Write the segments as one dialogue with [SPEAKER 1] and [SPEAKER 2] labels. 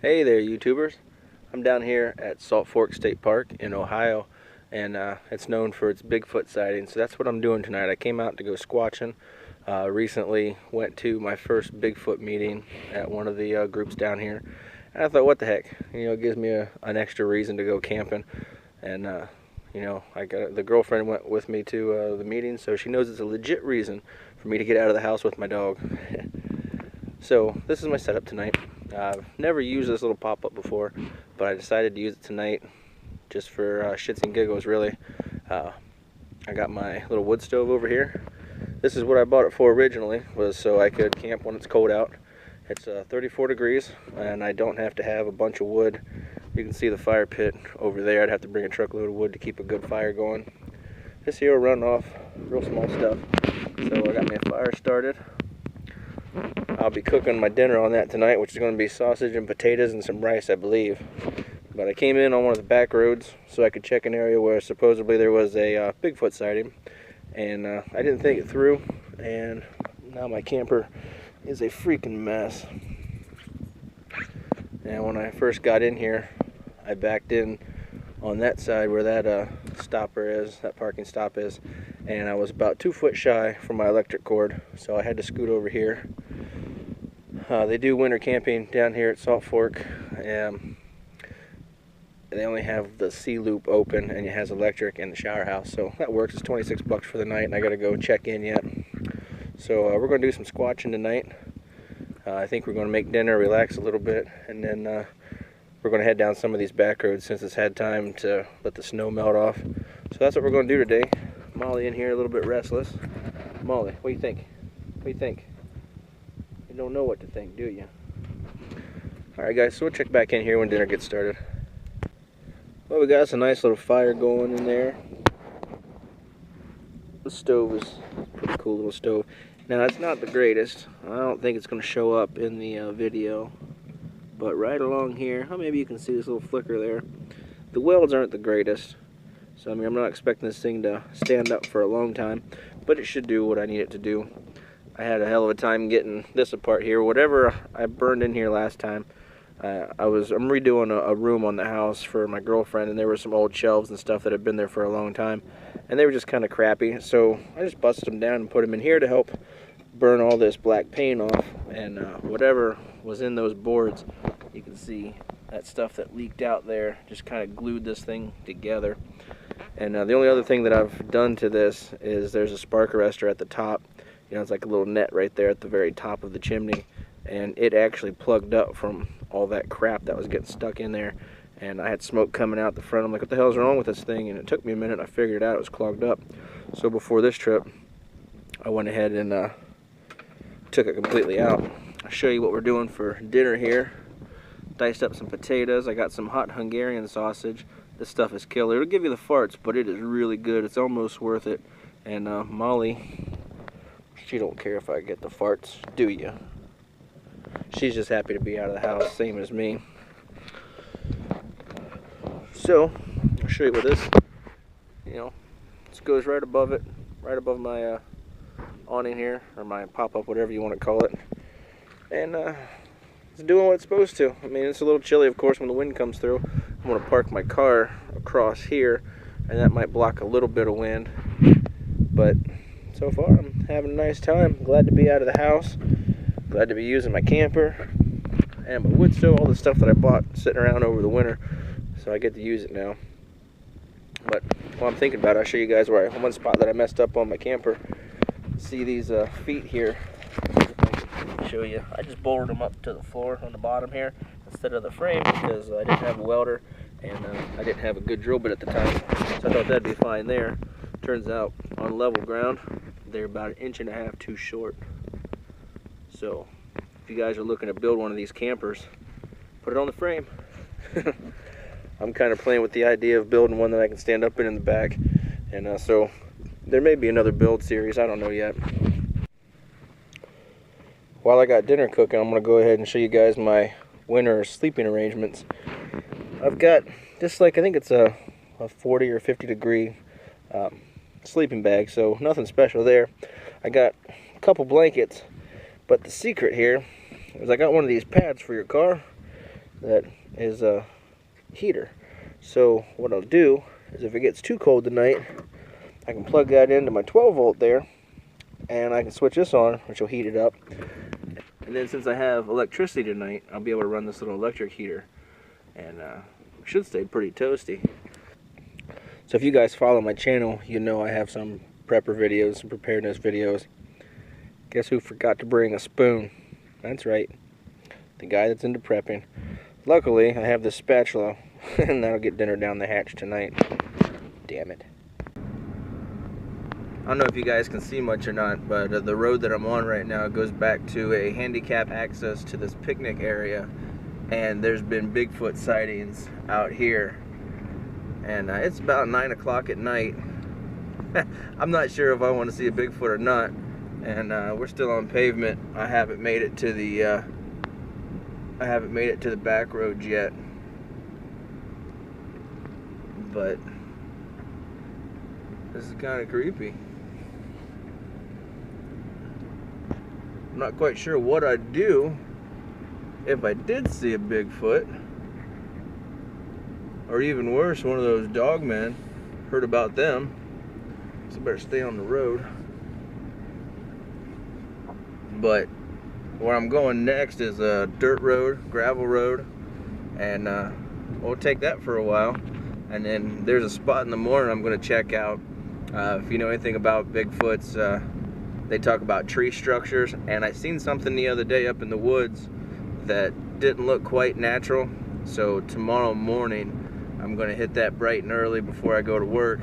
[SPEAKER 1] Hey there, YouTubers. I'm down here at Salt Fork State Park in Ohio, and it's known for its Bigfoot sightings, so that's what I'm doing tonight. I came out to go squatching. Recently went to my first Bigfoot meeting at one of the groups down here, and I thought, what the heck, it gives me an extra reason to go camping. And the girlfriend went with me to the meeting, so she knows it's a legit reason for me to get out of the house with my dog. So this is my setup tonight. I've never used this little pop-up before, but I decided to use it tonight just for shits and giggles, really. I got my little wood stove over here. This is what I bought it for originally, was so I could camp when it's cold out. It's 34 degrees, and I don't have to have a bunch of wood. You can see the fire pit over there. I'd have to bring a truckload of wood to keep a good fire going. This here will run off real small stuff. So I got me a fire started. I'll be cooking my dinner on that tonight, which is going to be sausage and potatoes and some rice, I believe. But I came in on one of the back roads so I could check an area where supposedly there was a Bigfoot sighting. And I didn't think it through, and now my camper is a freaking mess. And when I first got in here, I backed in on that side where that stopper is, that parking stop is, and I was about 2 foot shy from my electric cord, so I had to scoot over here. They do winter camping down here at Salt Fork. They only have the C loop open, and it has electric and the shower house, so that works. It's 26 bucks for the night, and I gotta go check in yet. So we're gonna do some squatching tonight. I think we're gonna make dinner, relax a little bit, and then we're gonna head down some of these back roads since it's had time to let the snow melt off. So that's what we're gonna do today. Molly in here a little bit restless. Molly, what do you think? What do you think? You don't know what to think, do you? Alright guys, so we'll check back in here when dinner gets started. Well, we got us a nice little fire going in there. The stove is a pretty cool little stove. Now, it's not the greatest. I don't think it's going to show up in the video. But right along here, maybe you can see this little flicker there. The welds aren't the greatest. So, I'm not expecting this thing to stand up for a long time. But it should do what I need it to do. I had a hell of a time getting this apart here. Whatever I burned in here last time, I'm redoing a room on the house for my girlfriend, and there were some old shelves and stuff that had been there for a long time, and they were just kind of crappy, so I just busted them down and put them in here to help burn all this black paint off. And whatever was in those boards, you can see that stuff that leaked out there just kind of glued this thing together. And the only other thing that I've done to this is there's a spark arrestor at the top. It's like a little net right there at the very top of the chimney, and it actually plugged up from all that crap that was getting stuck in there, and I had smoke coming out the front. I'm like, what the hell's wrong with this thing? And it took me a minute. I figured it out. It was clogged up. So before this trip, I went ahead and took it completely out. I'll show you what we're doing for dinner here. Diced up some potatoes. I got some hot Hungarian sausage. This stuff is killer. It'll give you the farts, but it is really good. It's almost worth it. And Molly, she don't care if I get the farts, do you? She's just happy to be out of the house, same as me. So, I'll show you what this, this goes right above it, right above my awning here, or my pop-up, whatever you want to call it. And it's doing what it's supposed to. It's a little chilly, of course, when the wind comes through. I'm going to park my car across here, and that might block a little bit of wind. But so far, I'm having a nice time. Glad to be out of the house. Glad to be using my camper and my wood stove, all the stuff that I bought sitting around over the winter, so I get to use it now. But while I'm thinking about it, I'll show you guys one spot that I messed up on my camper. See these feet here? I can show you. I just bolted them up to the floor on the bottom here instead of the frame because I didn't have a welder and I didn't have a good drill bit at the time, so I thought that'd be fine there. Turns out on level ground, they're about 1.5 inches too short. So, if you guys are looking to build one of these campers, put it on the frame. I'm kind of playing with the idea of building one that I can stand up in the back. And so, there may be another build series, I don't know yet. While I got dinner cooking, I'm going to go ahead and show you guys my winter sleeping arrangements. I've got just I think it's a 40 or 50 degree sleeping bag, so nothing special there. I got a couple blankets. But the secret here is I got one of these pads for your car, that is a heater. So what I'll do is if it gets too cold tonight, I can plug that into my 12 volt there, and I can switch this on, which will heat it up. And then since I have electricity tonight, I'll be able to run this little electric heater, and it should stay pretty toasty. So if you guys follow my channel, you know I have some prepper videos, some preparedness videos. Guess who forgot to bring a spoon? That's right, the guy that's into prepping. Luckily, I have this spatula, and that'll get dinner down the hatch tonight. Damn it. I don't know if you guys can see much or not, but the road that I'm on right now goes back to a handicap access to this picnic area, and there's been Bigfoot sightings out here, and it's about 9 o'clock at night. I'm not sure if I want to see a Bigfoot or not, and we're still on pavement. I haven't made it to the back roads yet, but this is kind of creepy. I'm not quite sure what I'd do if I did see a Bigfoot, or even worse, one of those dog men. Heard about them, so I better stay on the road. But where I'm going next is a dirt road, gravel road, and we'll take that for a while. And then there's a spot in the morning I'm going to check out. If you know anything about Bigfoots, they talk about tree structures, and I seen something the other day up in the woods that didn't look quite natural. So tomorrow morning I'm going to hit that bright and early before I go to work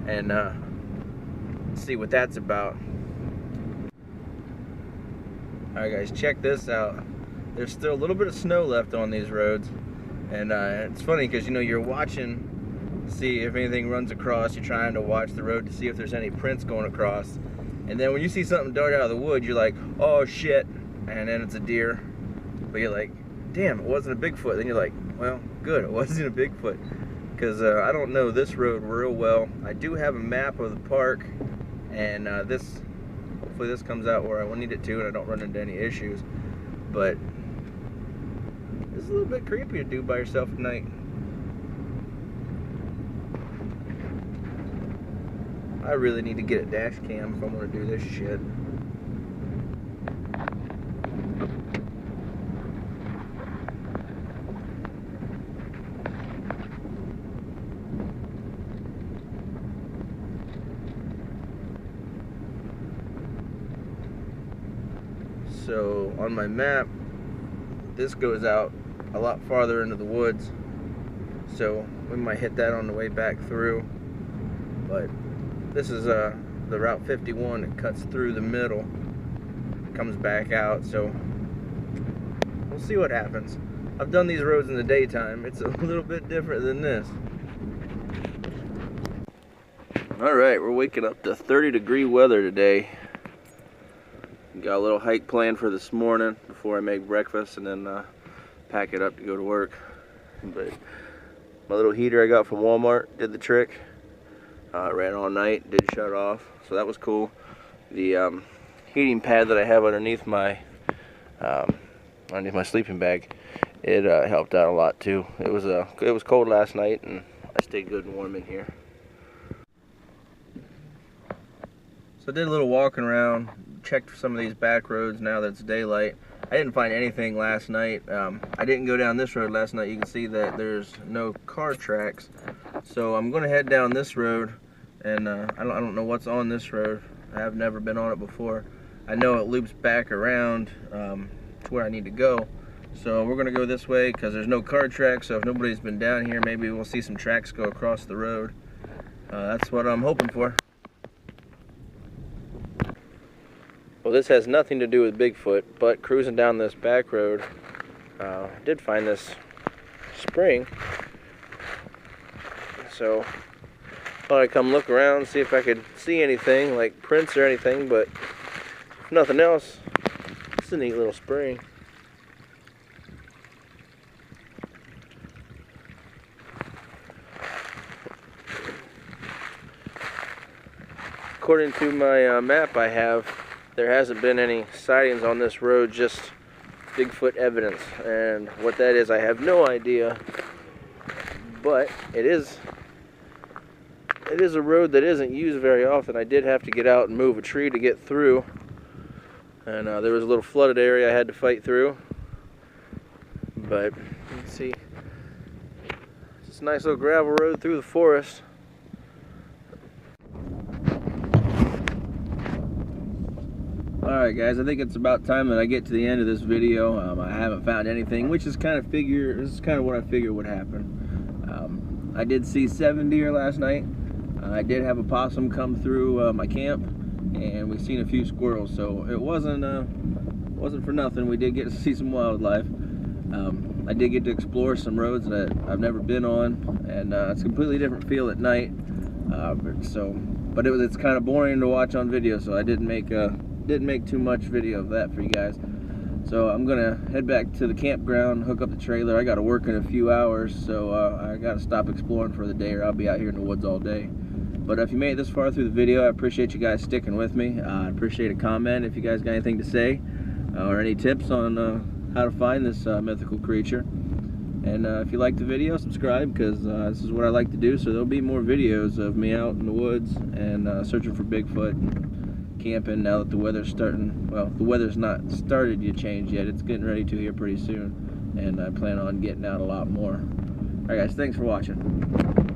[SPEAKER 1] and see what that's about. Alright guys, check this out. There's still a little bit of snow left on these roads, and it's funny because, you know, you're watching, see if anything runs across. You're trying to watch the road to see if there's any prints going across, and then when you see something dart out of the wood, you're like, oh shit, and then it's a deer. But you're like, damn, it wasn't a Bigfoot. Then you're like, well, good, it wasn't a Bigfoot, because I don't know this road real well. I do have a map of the park, and hopefully this comes out where I need it to and I don't run into any issues. But it's a little bit creepy to do by yourself at night. I really need to get a dash cam if I'm going to do this shit. So on my map, this goes out a lot farther into the woods, so we might hit that on the way back through. But this is the Route 51 that cuts through the middle, comes back out, so we'll see what happens. I've done these roads in the daytime. It's a little bit different than this. Alright, we're waking up to 30-degree weather today. Got a little hike planned for this morning before I make breakfast, and then pack it up to go to work. But my little heater I got from Walmart did the trick. Ran all night, did shut off, so that was cool. The heating pad that I have underneath my sleeping bag, it helped out a lot too. It was cold last night, and I stayed good and warm in here. So I did a little walking around, checked some of these back roads now that it's daylight. I didn't find anything last night. I didn't go down this road last night. You can see that there's no car tracks. So I'm going to head down this road, and I don't know what's on this road. I've never been on it before. I know it loops back around to where I need to go. So we're going to go this way because there's no car tracks. So if nobody's been down here, maybe we'll see some tracks go across the road. That's what I'm hoping for. Well, this has nothing to do with Bigfoot, but cruising down this back road, I did find this spring. So thought I'd come look around, see if I could see anything, like prints or anything, but if nothing else, it's a neat little spring. According to my map I have, there hasn't been any sightings on this road just Bigfoot evidence, and what that is I have no idea, but it is a road that isn't used very often. I did have to get out and move a tree to get through, and there was a little flooded area I had to fight through, but you can see it's a nice little gravel road through the forest. Alright guys, I think it's about time that I get to the end of this video. I haven't found anything, which is kind of what I figured would happen. I did see 7 deer last night. I did have a possum come through my camp, and we've seen a few squirrels, so it wasn't for nothing. We did get to see some wildlife. I did get to explore some roads that I've never been on, and it's a completely different feel at night. But it's kind of boring to watch on video, so I didn't make too much video of that for you guys. So I'm gonna head back to the campground, hook up the trailer. I gotta work in a few hours, so I gotta stop exploring for the day, or I'll be out here in the woods all day. But if you made it this far through the video, I appreciate you guys sticking with me. I appreciate a comment if you guys got anything to say, or any tips on how to find this mythical creature. And if you like the video, subscribe, because this is what I like to do. So there'll be more videos of me out in the woods and searching for Bigfoot and camping now that the weather's starting. Well, the weather's not started to change yet. It's getting ready to here pretty soon, and I plan on getting out a lot more. Alright guys, thanks for watching.